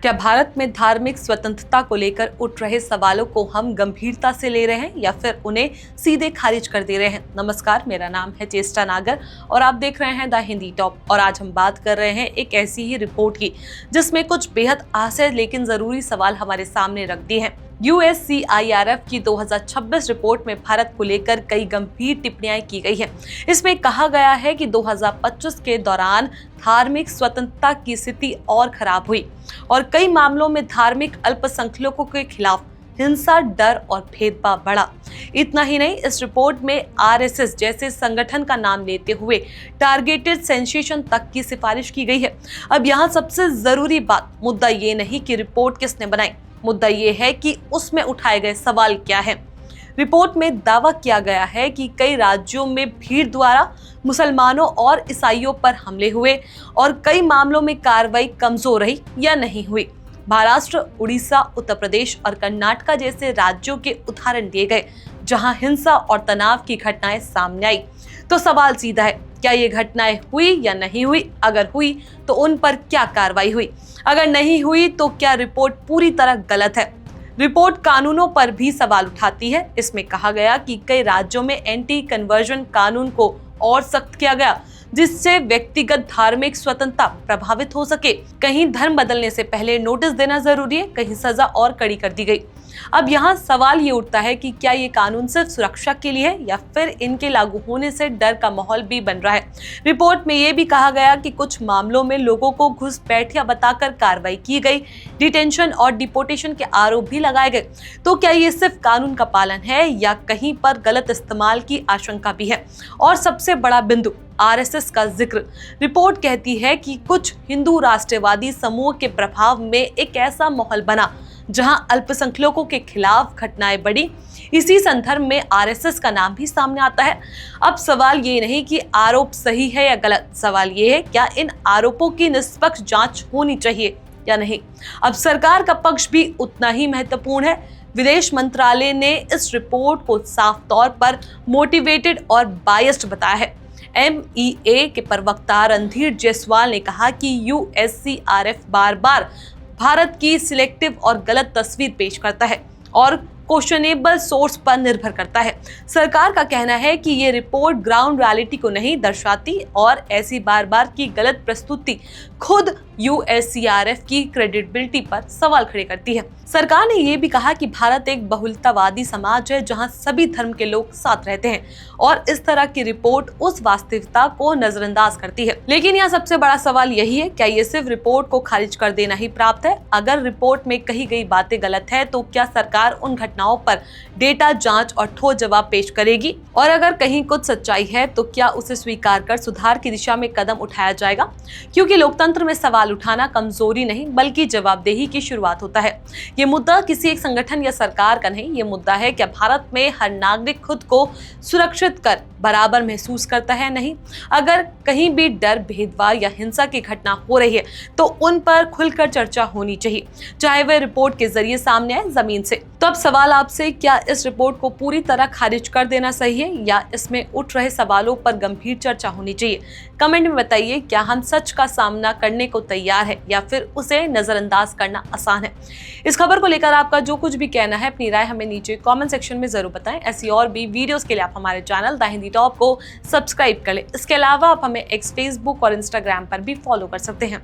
क्या भारत में धार्मिक स्वतंत्रता को लेकर उठ रहे सवालों को हम गंभीरता से ले रहे हैं या फिर उन्हें सीधे खारिज कर दे रहे हैं? नमस्कार, मेरा नाम है चेष्टा नागर और आप देख रहे हैं द हिंदी टॉप। और आज हम बात कर रहे हैं एक ऐसी ही रिपोर्ट की जिसमें कुछ बेहद आशय लेकिन जरूरी सवाल हमारे सामने रख दिए हैं। USCIRF की 2026 रिपोर्ट में भारत को लेकर कई गंभीर टिप्पणियां की गई है। इसमें कहा गया है कि 2025 के दौरान धार्मिक स्वतंत्रता की स्थिति और खराब हुई और कई मामलों में धार्मिक अल्पसंख्यकों के खिलाफ हिंसा, डर और भेदभाव बढ़ा। इतना ही नहीं, इस रिपोर्ट में RSS जैसे संगठन का नाम लेते हुए टारगेटेड सेंसेशन तक की सिफारिश की गई है। अब यहाँ सबसे जरूरी मुद्दा ये नहीं कि रिपोर्ट किसने बनाई, मुद्दा ये है कि उसमें उठाए गए सवाल क्या है। रिपोर्ट में दावा किया गया है कि कई राज्यों में भीड़ द्वारा मुसलमानों और ईसाइयों पर हमले हुए और कई मामलों में कार्रवाई कमजोर रही या नहीं हुई। महाराष्ट्र, उड़ीसा, उत्तर प्रदेश और कर्नाटक जैसे राज्यों के उदाहरण दिए गए जहां हिंसा और तनाव की घटनाएं सामने आई। तो सवाल सीधा है, क्या ये घटनाएं हुई या नहीं हुई? अगर हुई तो उन पर क्या कार्रवाई हुई? अगर नहीं हुई तो क्या रिपोर्ट पूरी तरह गलत है? रिपोर्ट कानूनों पर भी सवाल उठाती है। इसमें कहा गया कि कई राज्यों में एंटी कन्वर्जन कानून को और सख्त किया गया जिससे व्यक्तिगत धार्मिक स्वतंत्रता प्रभावित हो सके। कहीं धर्म बदलने से पहले नोटिस देना जरूरी है, कहीं सजा और कड़ी कर दी गई। अब यहाँ सवाल ये उठता है कि क्या ये कानून सिर्फ सुरक्षा के लिए है या फिर इनके लागू होने से डर का माहौल भी बन रहा है। रिपोर्ट में ये भी कहा गया कि कुछ मामलों में लोगों को घुसपैठिया बताकर कार्रवाई की गई, डिटेंशन और डिपोटेशन के आरोप भी लगाए गए। तो क्या ये सिर्फ कानून का पालन है या कहीं पर गलत इस्तेमाल की आशंका भी है? और सबसे बड़ा बिंदु RSS का जिक्र। रिपोर्ट कहती है कि कुछ हिंदू राष्ट्रवादी समूह के प्रभाव में एक ऐसा माहौल बना जहां अल्पसंख्यकों के खिलाफ घटनाएं बढ़ी। इसी संदर्भ में RSS का नाम भी सामने आता है। अब सवाल ये नहीं कि आरोप सही है या गलत, सवाल ये है क्या इन आरोपों की निष्पक्ष जांच होनी चाहिए या नहीं। अब सरकार का पक्ष भी उतना ही महत्वपूर्ण है। विदेश मंत्रालय ने इस रिपोर्ट को साफ तौर पर मोटिवेटेड और बायस्ड बताया है। MEA के प्रवक्ता रणधीर जायसवाल ने कहा कि USCIRF बार बार भारत की सिलेक्टिव और गलत तस्वीर पेश करता है और क्वेश्चनेबल सोर्स पर निर्भर करता है। सरकार का कहना है कि ये रिपोर्ट ग्राउंड रियलिटी को नहीं दर्शाती और ऐसी बार बार की गलत प्रस्तुति खुद USCIRF की क्रेडिबिलिटी पर सवाल खड़े करती है। सरकार ने यह भी कहा कि भारत एक बहुलतावादी समाज है जहां सभी धर्म के लोग साथ रहते हैं और इस तरह की रिपोर्ट उस वास्तविकता को नजरअंदाज करती है। लेकिन यहाँ सबसे बड़ा सवाल यही है, क्या ये सिर्फ रिपोर्ट को खारिज कर देना ही प्राप्त है? अगर रिपोर्ट में कही गई बातें गलत है तो क्या सरकार उन घटनाओं पर डेटा जांच और ठोस जवाब पेश करेगी? और अगर कहीं कुछ सच्चाई है तो क्या उसे स्वीकार कर सुधार की दिशा में कदम उठाया जाएगा? क्योंकि लोकतंत्र में सवाल उठाना कमजोरी नहीं बल्कि जवाबदेही की शुरुआत होता है। ये मुद्दा किसी एक संगठन या सरकार का नहीं, ये मुद्दा है क्या भारत में हर नागरिक खुद को सुरक्षित कर बराबर महसूस करता है? नहीं। अगर कहीं भी डर, भेदभाव या हिंसा की घटना हो रही है तो उन पर खुलकर चर्चा होनी चाहिए, चाहे वह रिपोर्ट के जरिए सामने आए जमीन से। तो अब सवाल आपसे, क्या इस रिपोर्ट को पूरी तरह खारिज कर देना सही है या इसमें उठ रहे सवालों पर गंभीर चर्चा होनी चाहिए? कमेंट में बताइए, क्या हम सच का सामना करने को तैयार है या फिर उसे नजरअंदाज करना आसान है? इस खबर को लेकर आपका जो कुछ भी कहना है, अपनी राय हमें नीचे कमेंट सेक्शन में जरूर बताएं। ऐसी और भी वीडियोस के लिए आप हमारे चैनल द हिंदी टॉप को सब्सक्राइब कर लें। इसके अलावा आप हमें X, Facebook और Instagram पर भी फॉलो कर सकते हैं।